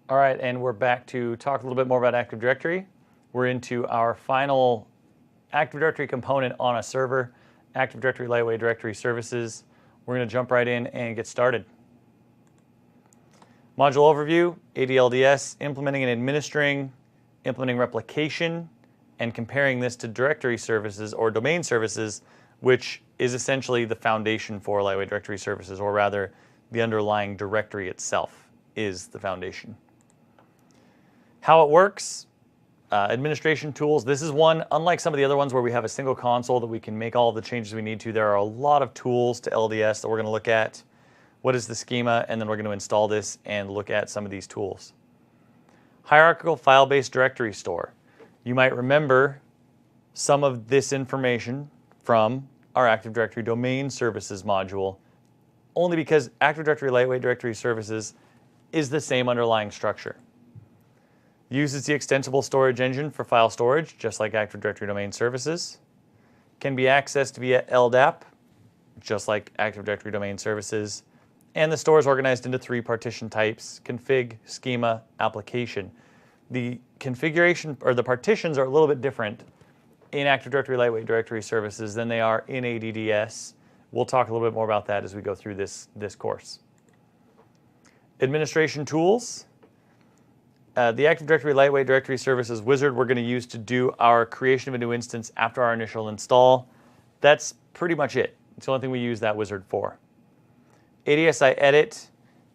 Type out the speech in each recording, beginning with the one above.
All right, and we're back to talk a little bit more about Active Directory. We're into our final Active Directory component on a server, Active Directory Lightweight Directory Services. We're going to jump right in and get started. Module overview, AD LDS, implementing and administering, implementing replication, and comparing this to directory services or domain services, which is essentially the foundation for Lightweight Directory Services, or rather, the underlying directory itself is the foundation. How it works, administration tools. This is one, unlike some of the other ones where we have a single console that we can make all of the changes we need to, there are a lot of tools to LDS that we're going to look at. What is the schema? And then we're going to install this and look at some of these tools. Hierarchical file-based directory store. You might remember some of this information from our Active Directory Domain Services module, only because Active Directory Lightweight Directory Services is the same underlying structure. Uses the extensible storage engine for file storage, just like Active Directory Domain Services. Can be accessed via LDAP, just like Active Directory Domain Services. And the store is organized into 3 partition types: config, schema, application. The configuration, or the partitions, are a little bit different in Active Directory Lightweight Directory Services than they are in AD LDS. We'll talk a little bit more about that as we go through this course. Administration tools. The Active Directory Lightweight Directory Services wizard we're going to use to do our creation of a new instance after our initial install. That's pretty much it. It's the only thing we use that wizard for. ADSI edit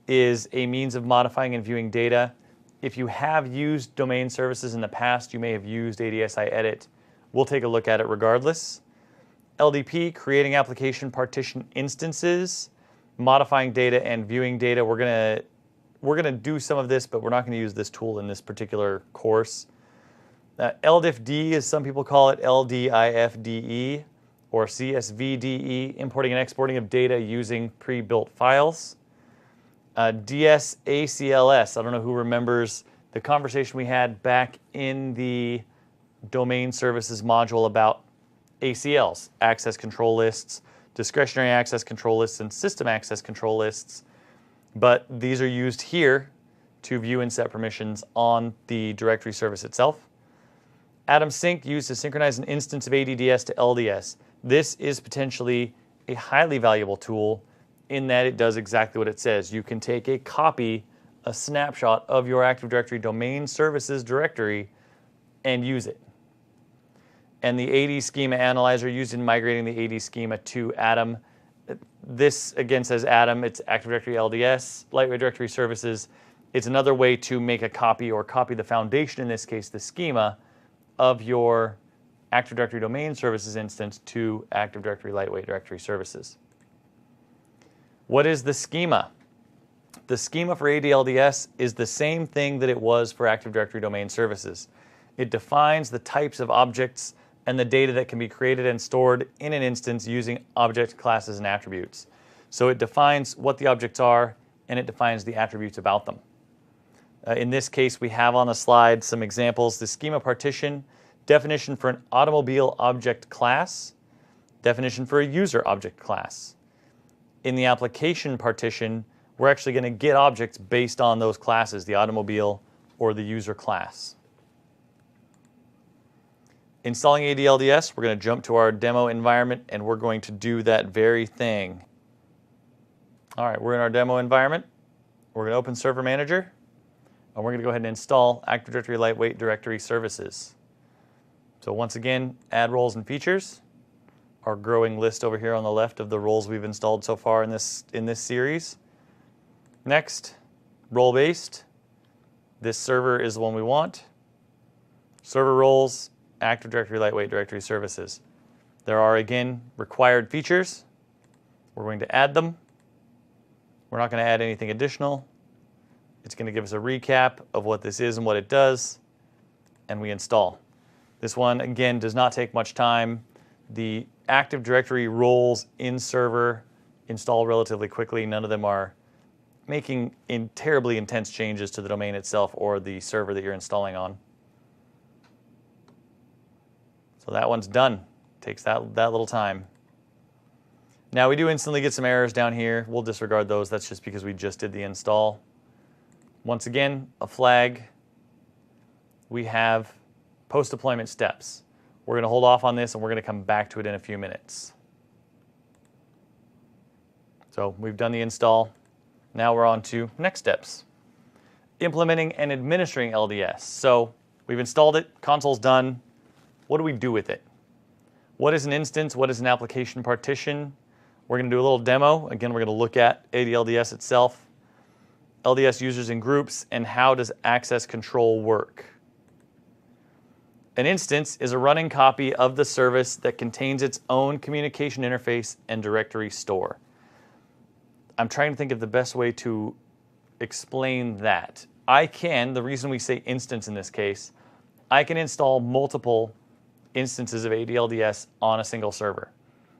is a means of modifying and viewing data. If you have used domain services in the past, you may have used ADSI edit. We'll take a look at it regardless. LDP, creating application partition instances, modifying data and viewing data. We're going to do some of this, but we're not going to use this tool in this particular course. LDIFD, as some people call it, LDIFDE, or CSVDE, importing and exporting of data using pre-built files. DSACLS, I don't know who remembers the conversation we had back in the Domain Services module about ACLs, access control lists, discretionary access control lists, and system access control lists. But these are used here to view and set permissions on the directory service itself. Atom Sync, used to synchronize an instance of ADDS to LDS. This is potentially a highly valuable tool in that it does exactly what it says. You can take a copy, a snapshot of your Active Directory Domain Services directory and use it. And the AD Schema Analyzer, used in migrating the AD Schema to Atom. This, again, says Atom. It's Active Directory LDS, Lightweight Directory Services. It's another way to make a copy, or copy the foundation, in this case, the schema, of your Active Directory Domain Services instance to Active Directory Lightweight Directory Services. What is the schema? The schema for AD LDS is the same thing that it was for Active Directory Domain Services. It defines the types of objects and the data that can be created and stored in an instance using object classes and attributes. So it defines what the objects are, and it defines the attributes about them. In this case, we have on the slide some examples. The schema partition, definition for an automobile object class, definition for a user object class. In the application partition, we're actually going to get objects based on those classes, the automobile or the user class. Installing AD LDS, we're going to jump to our demo environment, and we're going to do that very thing. All right, we're in our demo environment. We're going to open Server Manager, and we're going to go ahead and install Active Directory Lightweight Directory Services. So once again, add roles and features. Our growing list over here on the left of the roles we've installed so far in this series. Next, role-based. This server is the one we want. Server roles, Active Directory Lightweight Directory Services. There are, again, required features. We're going to add them. We're not going to add anything additional. It's going to give us a recap of what this is and what it does, and we install. This one, again, does not take much time. The Active Directory roles in server install relatively quickly. None of them are making terribly intense changes to the domain itself or the server that you're installing on. So that one's done. Takes that little time. Now we do instantly get some errors down here. We'll disregard those. That's just because we just did the install. Once again, a flag. We have post-deployment steps. We're going to hold off on this and we're going to come back to it in a few minutes. So we've done the install. Now we're on to next steps. Implementing and administering LDS. So we've installed it, console's done. What do we do with it? What is an instance? What is an application partition? We're going to do a little demo. Again, we're going to look at AD LDS itself, LDS Users and Groups, and how does access control work. An instance is a running copy of the service that contains its own communication interface and directory store. I'm trying to think of the best way to explain that. The reason we say instance in this case, I can install multiple instances of AD LDS on a single server.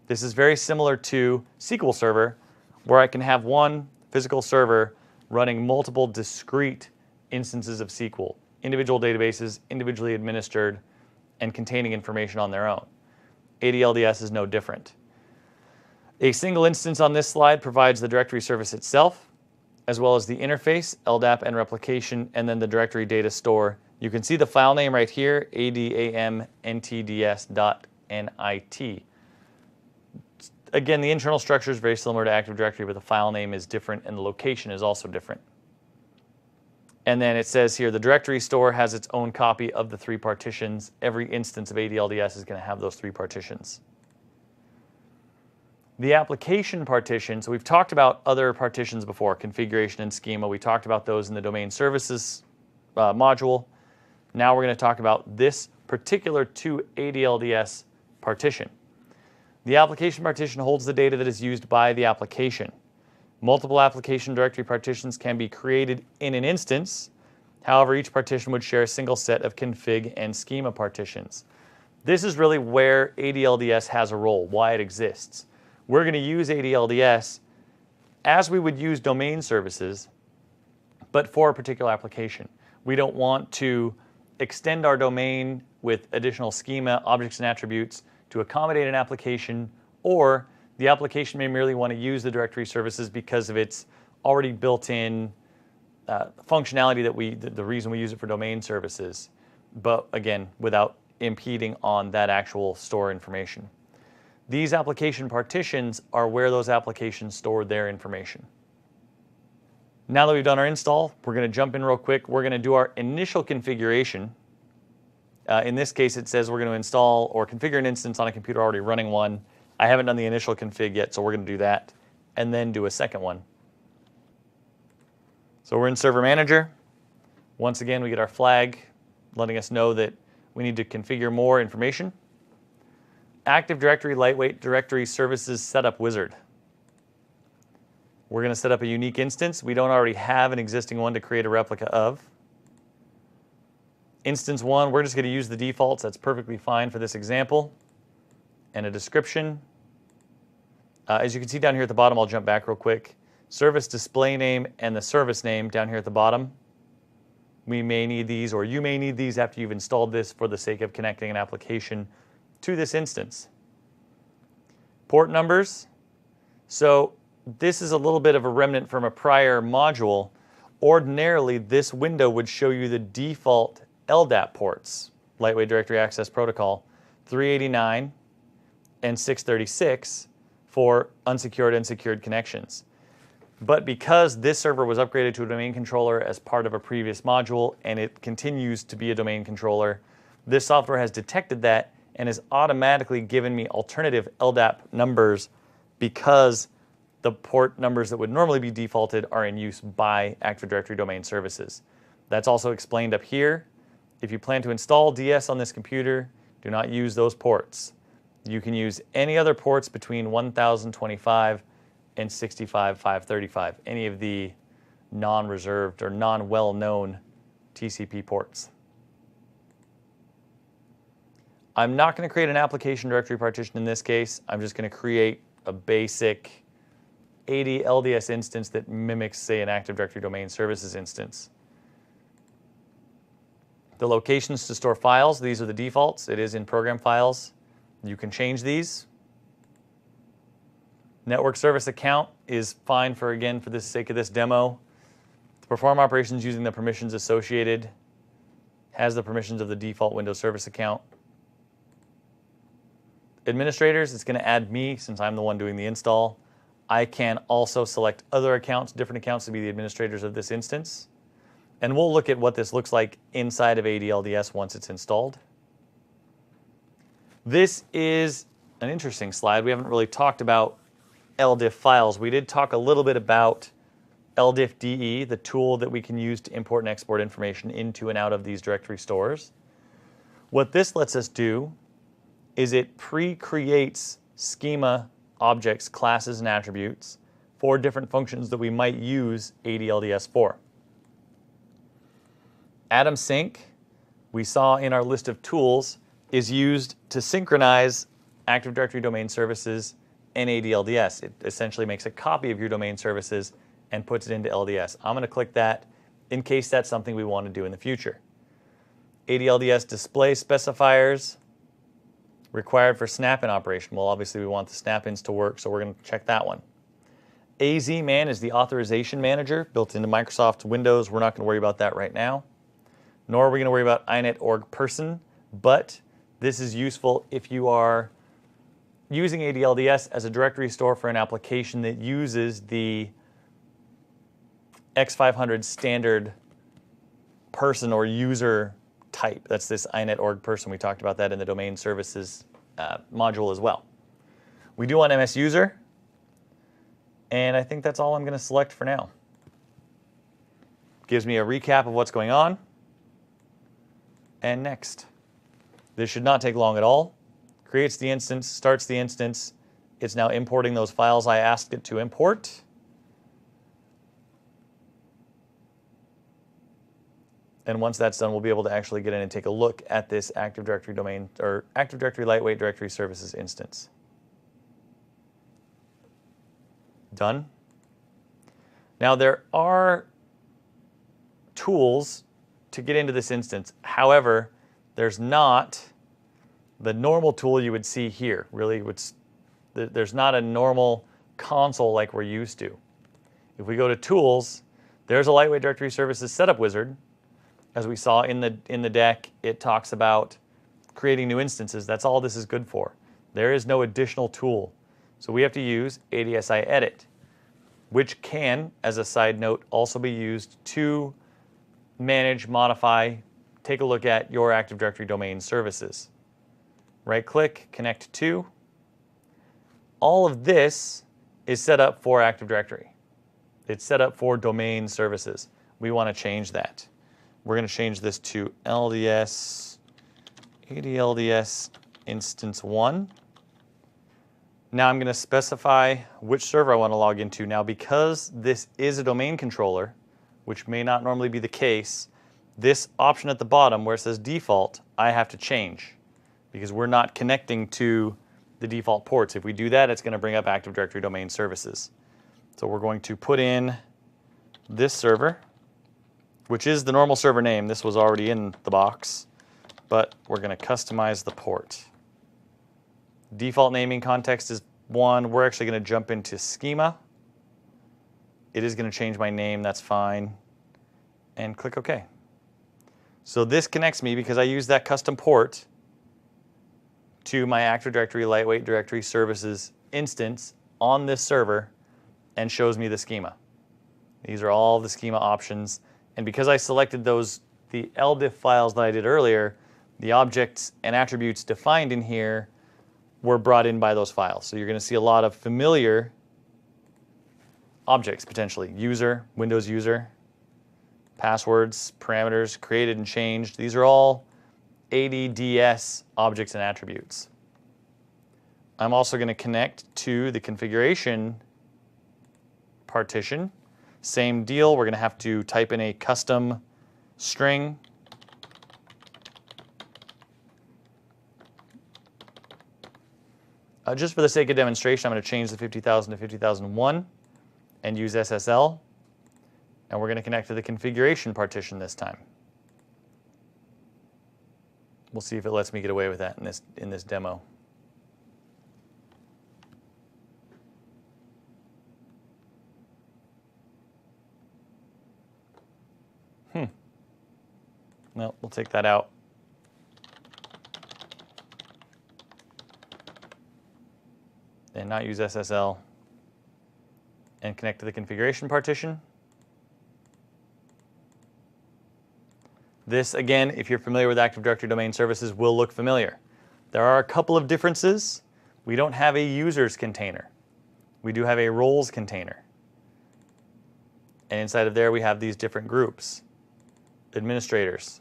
This is very similar to SQL Server, where I can have one physical server running multiple discrete instances of SQL, individual databases, individually administered, and containing information on their own. AD LDS is no different. A single instance on this slide provides the directory service itself, as well as the interface, LDAP and replication, and then the directory data store. You can see the file name right here, adamntds.nit. Again, the internal structure is very similar to Active Directory, but the file name is different and the location is also different. And then it says here, the directory store has its own copy of the 3 partitions. Every instance of AD LDS is going to have those 3 partitions. The application partition, so we've talked about other partitions before, configuration and schema. We talked about those in the domain services module. Now we're going to talk about this particular to AD LDS partition. The application partition holds the data that is used by the application. Multiple application directory partitions can be created in an instance. However, each partition would share a single set of config and schema partitions. This is really where AD LDS has a role, why it exists. We're going to use AD LDS as we would use domain services, but for a particular application. We don't want to extend our domain with additional schema, objects, and attributes to accommodate an application, or the application may merely want to use the directory services because of its already built-in functionality the reason we use it for domain services, but again, without impeding on that actual store information. These application partitions are where those applications store their information. Now that we've done our install, we're going to jump in real quick. We're going to do our initial configuration. In this case, it says we're going to install or configure an instance on a computer already running one. I haven't done the initial config yet, so we're going to do that and then do a second one. So we're in Server Manager. Once again, we get our flag letting us know that we need to configure more information. Active Directory Lightweight Directory Services Setup Wizard. We're going to set up a unique instance. We don't already have an existing one to create a replica of. Instance 1, we're just going to use the defaults. That's perfectly fine for this example. And a description. As you can see down here at the bottom, I'll jump back real quick. Service display name and the service name down here at the bottom. We may need these, or you may need these after you've installed this for the sake of connecting an application to this instance. Port numbers. So this is a little bit of a remnant from a prior module. Ordinarily, this window would show you the default LDAP ports, Lightweight Directory Access Protocol, 389 and 636 for unsecured and secured connections. But because this server was upgraded to a domain controller as part of a previous module and it continues to be a domain controller, this software has detected that and has automatically given me alternative LDAP numbers because the port numbers that would normally be defaulted are in use by Active Directory Domain Services. That's also explained up here. If you plan to install DS on this computer, do not use those ports. You can use any other ports between 1025 and 65535, any of the non-reserved or non-well-known TCP ports. I'm not going to create an application directory partition in this case. I'm just going to create a basic AD LDS instance that mimics, say, an Active Directory Domain Services instance. The locations to store files, these are the defaults. It is in program files. You can change these. Network service account is fine for the sake of this demo. To perform operations using the permissions associated, has the permissions of the default Windows Service account. Administrators, it's going to add me since I'm the one doing the install. I can also select other accounts, different accounts to be the administrators of this instance. And we'll look at what this looks like inside of AD LDS once it's installed. This is an interesting slide. We haven't really talked about LDIF files. We did talk a little bit about LDIF DE, the tool that we can use to import and export information into and out of these directory stores. What this lets us do is it pre-creates schema objects, classes, and attributes for different functions that we might use AD LDS for. Atom Sync, we saw in our list of tools, is used to synchronize Active Directory domain services and AD LDS. It essentially makes a copy of your domain services and puts it into LDS. I'm going to click that in case that's something we want to do in the future. AD LDS display specifiers required for snap-in operation. Well, obviously we want the snap-ins to work, so we're going to check that one. AZMan is the authorization manager built into Microsoft Windows. We're not going to worry about that right now. Nor are we going to worry about inet.org person, but this is useful if you are using AD LDS as a directory store for an application that uses the X500 standard person or user type. That's this inet.org person. We talked about that in the domain services module as well. We do want MS user, and I think that's all I'm going to select for now. Gives me a recap of what's going on. And next. This should not take long at all. Creates the instance, starts the instance. It's now importing those files I asked it to import. And once that's done, we'll be able to actually get in and take a look at this Active Directory domain, or Active Directory Lightweight Directory Services instance. Done. Now there are tools to get into this instance. However, there's not the normal tool you would see here. Really, there's not a normal console like we're used to. If we go to Tools, there's a Lightweight Directory Services Setup Wizard. As we saw in the deck, it talks about creating new instances. That's all this is good for. There is no additional tool. So we have to use ADSI Edit, which can, as a side note, also be used to manage, modify, take a look at your Active Directory domain services. Right-click, connect to. All of this is set up for Active Directory. It's set up for domain services. We want to change that. We're going to change this to LDS, AD LDS Instance 1. Now I'm going to specify which server I want to log into. Now because this is a domain controller, which may not normally be the case, this option at the bottom where it says default, I have to change because we're not connecting to the default ports. If we do that, it's going to bring up Active Directory domain services. So we're going to put in this server, which is the normal server name. This was already in the box, but we're going to customize the port. Default naming context is 1. We're actually going to jump into schema. It is going to change my name. That's fine. And click OK. So this connects me because I use that custom port to my Active Directory Lightweight Directory Services instance on this server and shows me the schema. These are all the schema options. And because I selected those, the LDIF files that I did earlier, the objects and attributes defined in here were brought in by those files. So you're going to see a lot of familiar objects potentially. User, Windows user, passwords, parameters, created and changed. These are all ADDS objects and attributes. I'm also going to connect to the configuration partition. Same deal, we're going to have to type in a custom string. Just for the sake of demonstration, I'm going to change the 50,000 to 50,001 and use SSL. And we're going to connect to the configuration partition this time. We'll see if it lets me get away with that in this demo. No, we'll take that out. And not use SSL. And connect to the configuration partition. This, again, if you're familiar with Active Directory domain services, will look familiar. There are a couple of differences. We don't have a users container. We do have a roles container. And inside of there, we have these different groups: administrators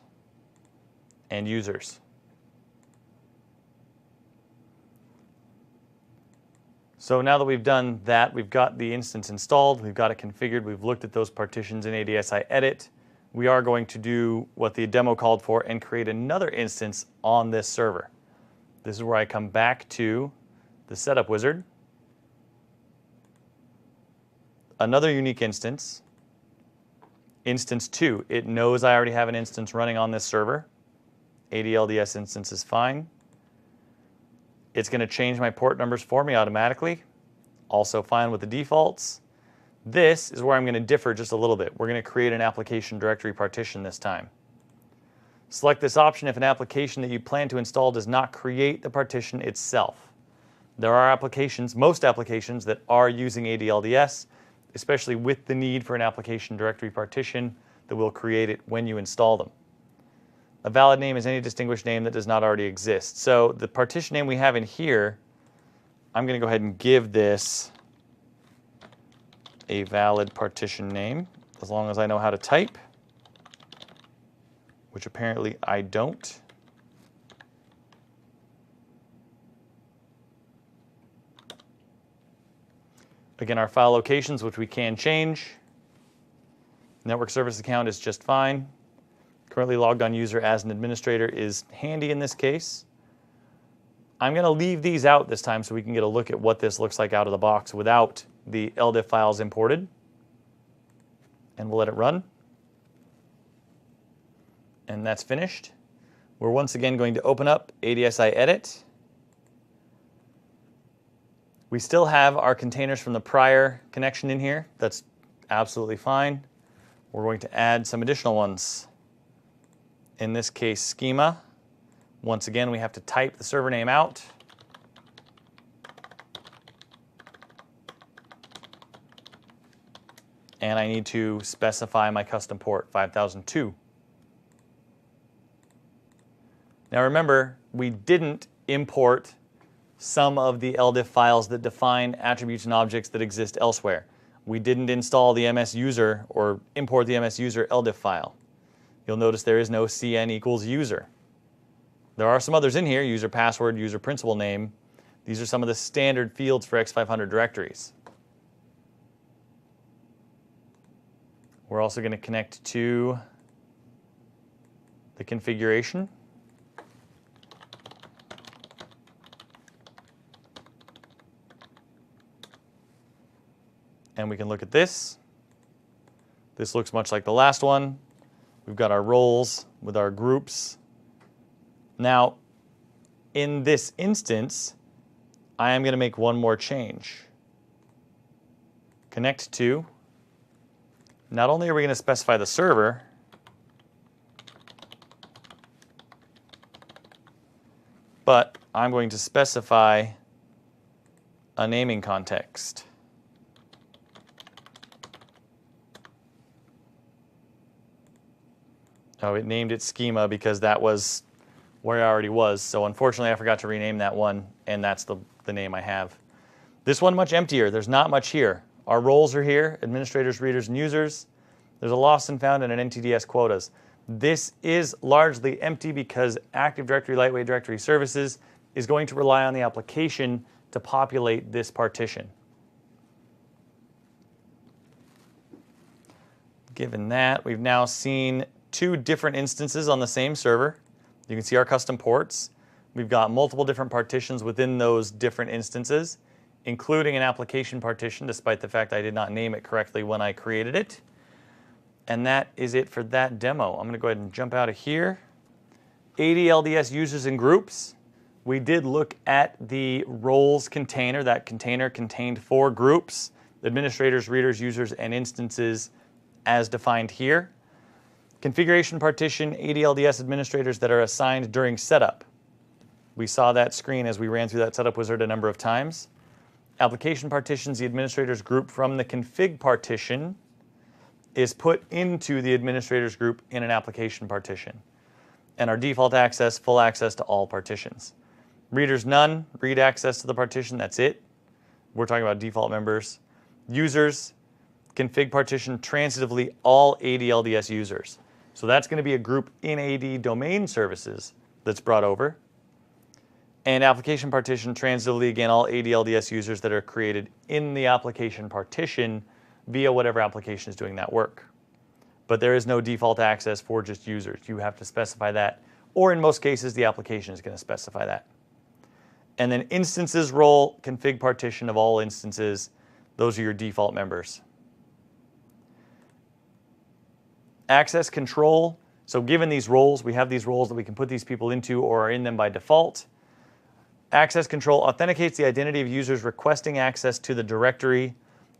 and users. So now that we've done that, we've got the instance installed, we've got it configured, we've looked at those partitions in ADSI Edit. We are going to do what the demo called for and create another instance on this server. This is where I come back to the setup wizard, another unique instance, instance 2. It knows I already have an instance running on this server. AD LDS instance is fine. It's going to change my port numbers for me automatically. Also fine with the defaults. This is where I'm going to differ just a little bit. We're going to create an application directory partition this time. Select this option if an application that you plan to install does not create the partition itself. There are applications, most applications, that are using AD LDS, especially with the need for an application directory partition, that will create it when you install them. A valid name is any distinguished name that does not already exist. So the partition name we have in here, I'm going to go ahead and give this a valid partition name, as long as I know how to type, which apparently I don't. Again, our file locations, which we can change. Network service account is just fine. Currently logged on user as an administrator is handy in this case. I'm going to leave these out this time so we can get a look at what this looks like out of the box without the LDIF files imported. And we'll let it run. And that's finished. We're once again going to open up ADSI Edit. We still have our containers from the prior connection in here. That's absolutely fine. We're going to add some additional ones. In this case, schema. Once again, we have to type the server name out. And I need to specify my custom port, 5002. Now remember, we didn't import some of the LDIF files that define attributes and objects that exist elsewhere. We didn't install the MS user or import the MS user LDIF file. You'll notice there is no CN equals user. There are some others in here: user password, user principal name. These are some of the standard fields for X500 directories. We're also going to connect to the configuration. And we can look at this. This looks much like the last one. We've got our roles with our groups. Now, in this instance, I am going to make one more change. Connect to. Not only are we going to specify the server, but I'm going to specify a naming context. Oh, it named it schema because that was where I already was. So unfortunately, I forgot to rename that one, and that's the name I have. This one much emptier. There's not much here. Our roles are here: administrators, readers, and users. There's a lost and found and an NTDS quotas. This is largely empty because Active Directory Lightweight Directory Services is going to rely on the application to populate this partition. Given that, we've now seen two different instances on the same server. You can see our custom ports. We've got multiple different partitions within those different instances, including an application partition, despite the fact I did not name it correctly when I created it. And that is it for that demo. I'm going to go ahead and jump out of here. AD LDS Users and Groups. We did look at the roles container. That container contained 4 groups: administrators, readers, users, and instances as defined here. Configuration partition AD LDS administrators that are assigned during setup. We saw that screen as we ran through that setup wizard a number of times. Application partitions, the administrators group from the config partition is put into the administrators group in an application partition. And our default access, full access to all partitions. Readers none, read access to the partition, that's it. We're talking about default members. Users, config partition transitively all AD LDS users. So that's going to be a group in AD domain services that's brought over. And application partition transitively, again, all AD LDS users that are created in the application partition via whatever application is doing that work. But there is no default access for just users. You have to specify that, or in most cases, the application is going to specify that. And then instances role, config partition of all instances. Those are your default members. Access control. So given these roles, we have these roles that we can put these people into or are in them by default. Access control authenticates the identity of users requesting access to the directory,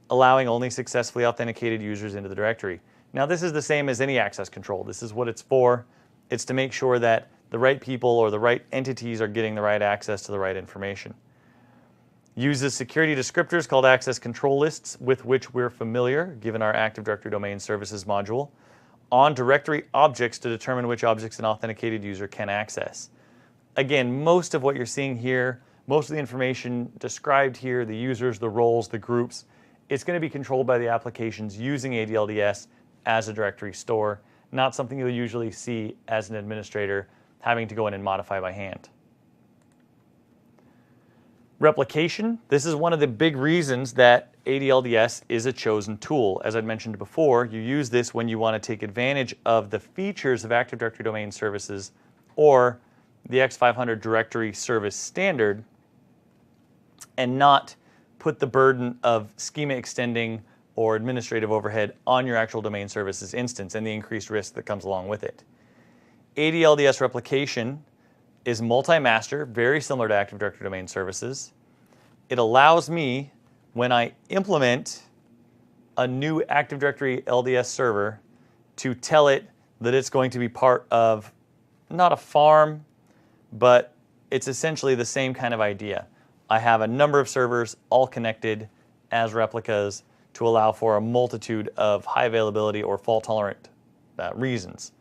allowing only successfully authenticated users into the directory. Now this is the same as any access control. This is what it's for. It's to make sure that the right people or the right entities are getting the right access to the right information. Uses security descriptors called access control lists with which we're familiar, given our Active Directory Domain Services module, on directory objects to determine which objects an authenticated user can access. Again, most of what you're seeing here, most of the information described here, the users, the roles, the groups, it's going to be controlled by the applications using AD LDS as a directory store, not something you'll usually see as an administrator having to go in and modify by hand. Replication. This is one of the big reasons that AD LDS is a chosen tool. As I mentioned before, you use this when you want to take advantage of the features of Active Directory Domain Services or the X500 Directory Service Standard and not put the burden of schema extending or administrative overhead on your actual domain services instance and the increased risk that comes along with it. AD LDS Replication is multi-master, very similar to Active Directory Domain Services. It allows me, when I implement a new Active Directory LDS server, to tell it that it's going to be part of, not a farm, but it's essentially the same kind of idea. I have a number of servers all connected as replicas to allow for a multitude of high availability or fault-tolerant reasons.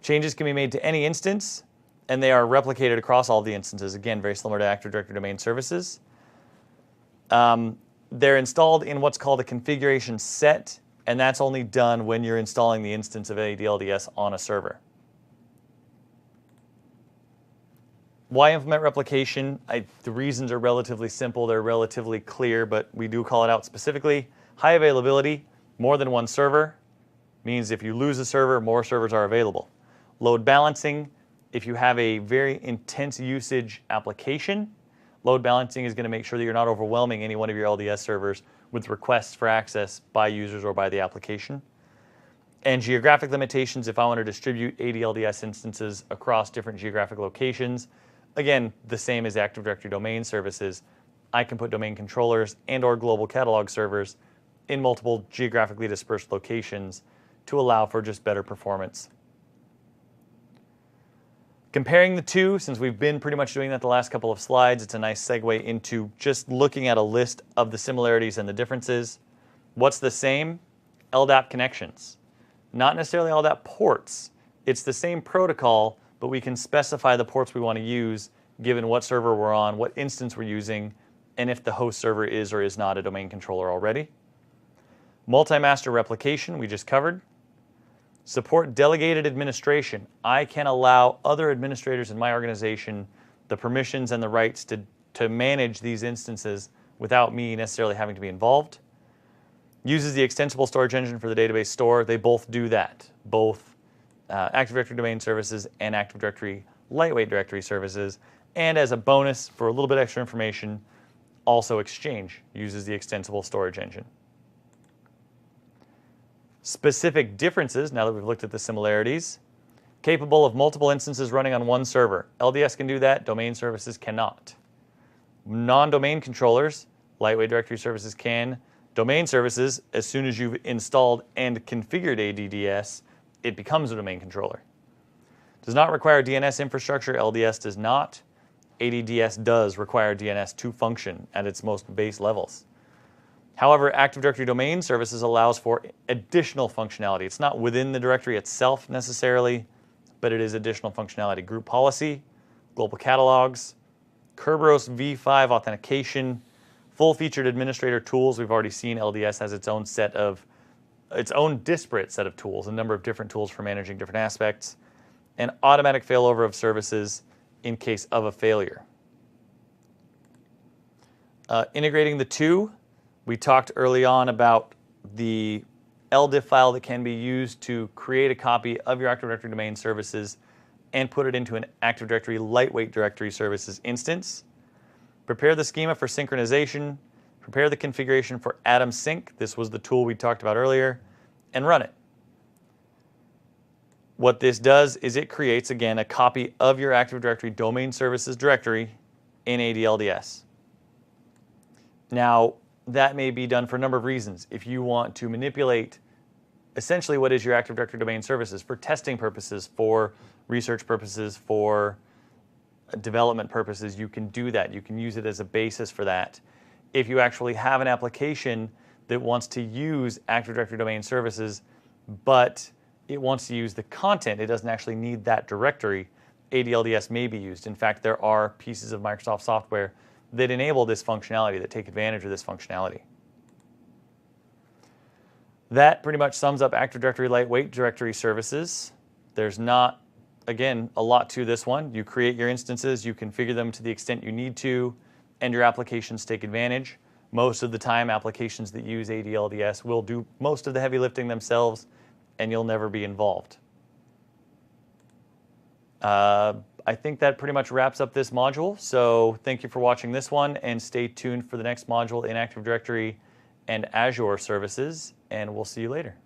Changes can be made to any instance, and they are replicated across all the instances. Again, very similar to Active Directory Domain Services. They're installed in what's called a configuration set, and that's only done when you're installing the instance of AD LDS on a server. Why implement replication? The reasons are relatively simple. They're relatively clear, but we do call it out specifically. High availability, more than one server, means if you lose a server, more servers are available. Load balancing, if you have a very intense usage application, load balancing is going to make sure that you're not overwhelming any one of your LDS servers with requests for access by users or by the application. And geographic limitations, if I want to distribute AD LDS instances across different geographic locations, again, the same as Active Directory Domain Services, I can put domain controllers and or global catalog servers in multiple geographically dispersed locations to allow for just better performance. Comparing the two, since we've been pretty much doing that the last couple of slides, it's a nice segue into just looking at a list of the similarities and the differences. What's the same? LDAP connections. Not necessarily LDAP ports. It's the same protocol, but we can specify the ports we want to use given what server we're on, what instance we're using, and if the host server is or is not a domain controller already. Multi-master replication, we just covered. Support delegated administration. I can allow other administrators in my organization the permissions and the rights to manage these instances without me necessarily having to be involved. Uses the extensible storage engine for the database store. They both do that. Both Active Directory Domain Services and Active Directory Lightweight Directory Services. And as a bonus, for a little bit extra information, also Exchange uses the extensible storage engine. Specific differences, now that we've looked at the similarities. Capable of multiple instances running on one server. LDS can do that, domain services cannot. Non-domain controllers, lightweight directory services can. Domain services, as soon as you've installed and configured ADDS, it becomes a domain controller. Does not require DNS infrastructure. LDS does not. ADDS does require DNS to function at its most base levels. However, Active Directory Domain Services allows for additional functionality. It's not within the directory itself necessarily, but it is additional functionality. Group policy, global catalogs, Kerberos v5 authentication, full-featured administrator tools. We've already seen LDS has its own disparate set of tools, a number of different tools for managing different aspects, and automatic failover of services in case of a failure. Integrating the two, we talked early on about the LDIF file that can be used to create a copy of your Active Directory Domain Services and put it into an Active Directory Lightweight Directory Services instance. Prepare the schema for synchronization. Prepare the configuration for Atom Sync. This was the tool we talked about earlier, and run it. What this does is it creates, again, a copy of your Active Directory Domain Services directory in AD LDS. Now, that may be done for a number of reasons. If you want to manipulate essentially what is your Active Directory Domain Services for testing purposes, for research purposes, for development purposes, you can do that. You can use it as a basis for that. If you actually have an application that wants to use Active Directory Domain Services, but it wants to use the content, it doesn't actually need that directory, AD LDS may be used. In fact, there are pieces of Microsoft software that enable this functionality, that take advantage of this functionality. That pretty much sums up Active Directory Lightweight Directory Services. There's not, again, a lot to this one. You create your instances, you configure them to the extent you need to, and your applications take advantage. Most of the time, applications that use AD LDS will do most of the heavy lifting themselves, and you'll never be involved. I think that pretty much wraps up this module. So thank you for watching this one, and stay tuned for the next module in Active Directory and Azure services, and we'll see you later.